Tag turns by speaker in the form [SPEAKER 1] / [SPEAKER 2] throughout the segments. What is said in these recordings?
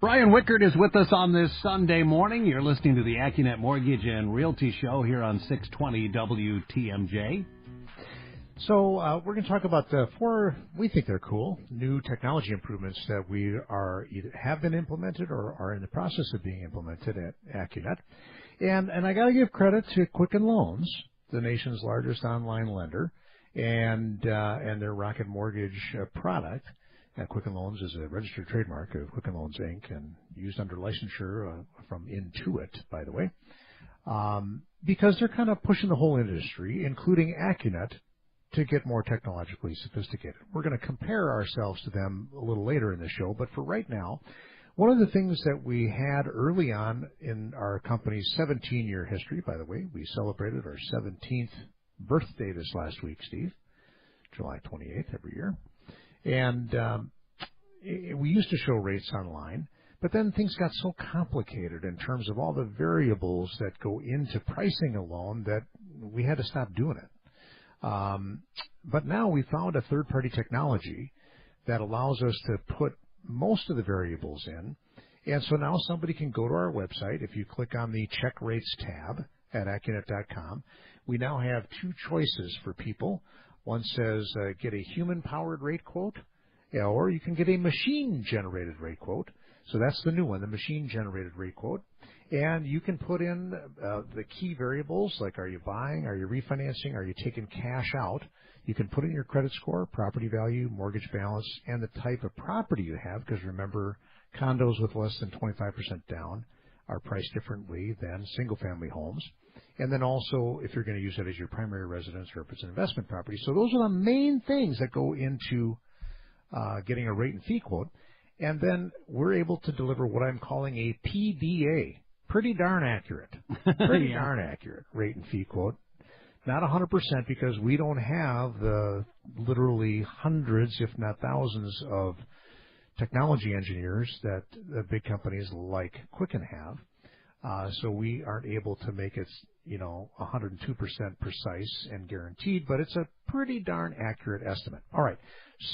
[SPEAKER 1] Brian Wickert is with us on this Sunday morning. You're listening to the Accunet Mortgage and Realty Show here on 620 WTMJ.
[SPEAKER 2] So we're going to talk about four, we think they're cool, new technology improvements that we are either have been implemented or are in the process of being implemented at Accunet. And I got to give credit to Quicken Loans, the nation's largest online lender, and their Rocket Mortgage product. Quicken Loans is a registered trademark of Quicken Loans, Inc., and used under licensure from Intuit, by the way, because they're kind of pushing the whole industry, including Accunet, to get more technologically sophisticated. We're going to compare ourselves to them a little later in the show, but for right now, one of the things that we had early on in our company's 17-year history, by the way, we celebrated our 17th birthday this last week, Steve, July 28th every year. And we used to show rates online, but then things got so complicated in terms of all the variables that go into pricing a loan that we had to stop doing it. But now we found a third-party technology that allows us to put most of the variables in. And so now somebody can go to our website. If you click on the Check Rates tab at Accunet.com, we now have two choices for people. One says get a human-powered rate quote, or you can get a machine-generated rate quote. So that's the new one, the machine-generated rate quote. And you can put in the key variables, like are you buying, are you refinancing, are you taking cash out. You can put in your credit score, property value, mortgage balance, and the type of property you have, because remember, condos with less than 25% down are priced differently than single-family homes. And then also if you're going to use it as your primary residence or if it's an investment property. So those are the main things that go into getting a rate and fee quote. And then we're able to deliver what I'm calling a PDA, pretty darn accurate, pretty darn accurate rate and fee quote. Not 100% because we don't have the literally hundreds, if not thousands, of technology engineers that the big companies like Quicken have. So we aren't able to make it, 102% precise and guaranteed, but it's a pretty darn accurate estimate. All right.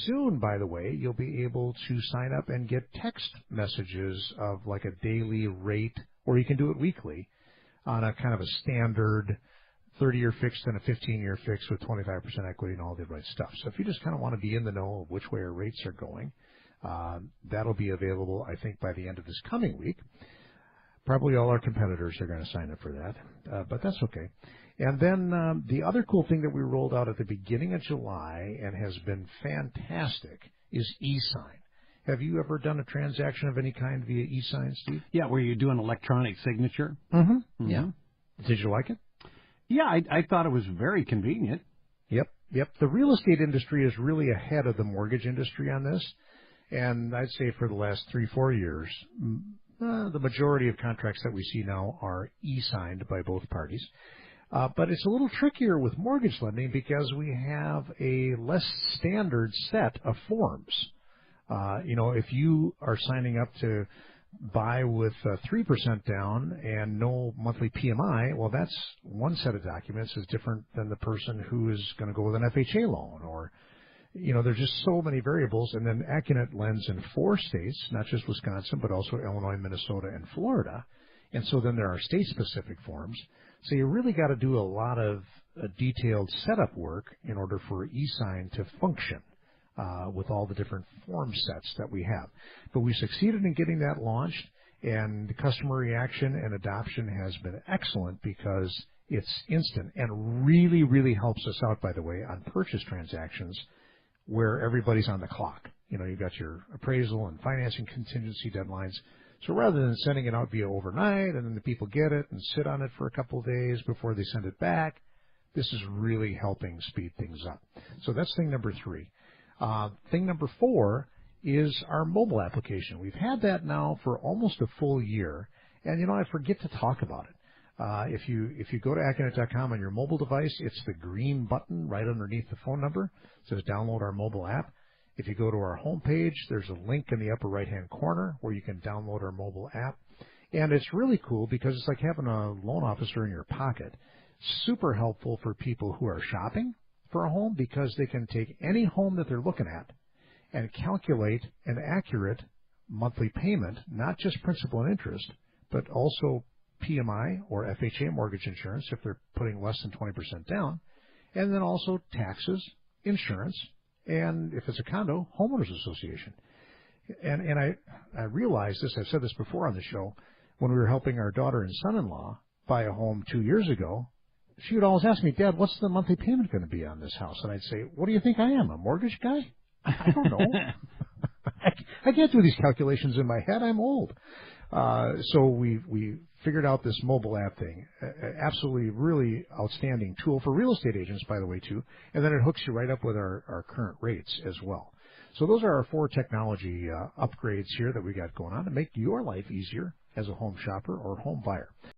[SPEAKER 2] Soon, by the way, you'll be able to sign up and get text messages of like a daily rate, or you can do it weekly on a kind of a standard 30-year fixed and a 15-year fixed with 25% equity and all the right stuff. So if you just kind of want to be in the know of which way our rates are going, that'll be available, I think, by the end of this coming week. Probably all our competitors are going to sign up for that, but that's okay. And then the other cool thing that we rolled out at the beginning of July and has been fantastic is e-sign. Have you ever done a transaction of any kind via e-sign, Steve?
[SPEAKER 1] Yeah, where you do an electronic signature.
[SPEAKER 2] Mm-hmm. Yeah. Did you like it?
[SPEAKER 1] Yeah, I thought it was very convenient.
[SPEAKER 2] Yep. The real estate industry is really ahead of the mortgage industry on this. And I'd say for the last 3-4 years, the majority of contracts that we see now are e-signed by both parties. But it's a little trickier with mortgage lending because we have a less standard set of forms. If you are signing up to buy with 3% down and no monthly PMI, well, that's one set of documents is different than the person who is going to go with an FHA loan or, there's just so many variables. And then Accunet lends in 4 states, not just Wisconsin, but also Illinois, Minnesota, and Florida. And so then there are state-specific forms. So you really got to do a lot of detailed setup work in order for e-sign to function with all the different form sets that we have. But we succeeded in getting that launched, and the customer reaction and adoption has been excellent because it's instant and really, really helps us out, by the way, on purchase transactions where everybody's on the clock. You've got your appraisal and financing contingency deadlines. So rather than sending it out via overnight and then the people get it and sit on it for a couple of days before they send it back, this is really helping speed things up. So that's thing number 3. Thing number 4 is our mobile application. We've had that now for almost a full year, and I forget to talk about it. If you go to Accunet.com on your mobile device, it's the green button right underneath the phone number. It says download our mobile app. If you go to our homepage, there's a link in the upper right-hand corner where you can download our mobile app. And it's really cool because it's like having a loan officer in your pocket. Super helpful for people who are shopping for a home because they can take any home that they're looking at and calculate an accurate monthly payment, not just principal and interest, but also PMI or FHA mortgage insurance if they're putting less than 20% down, and then also taxes, insurance, and if it's a condo, homeowners association. And I realized this, I've said this before on the show, when we were helping our daughter and son-in-law buy a home 2 years ago, she would always ask me, Dad, what's the monthly payment going to be on this house? And I'd say, what do you think I am, a mortgage guy? I don't know. I can't do these calculations in my head. I'm old. So we figured out this mobile app thing. Absolutely really outstanding tool for real estate agents, by the way, too. And then it hooks you right up with our current rates as well. So those are our 4 technology upgrades here that we got going on to make your life easier as a home shopper or home buyer.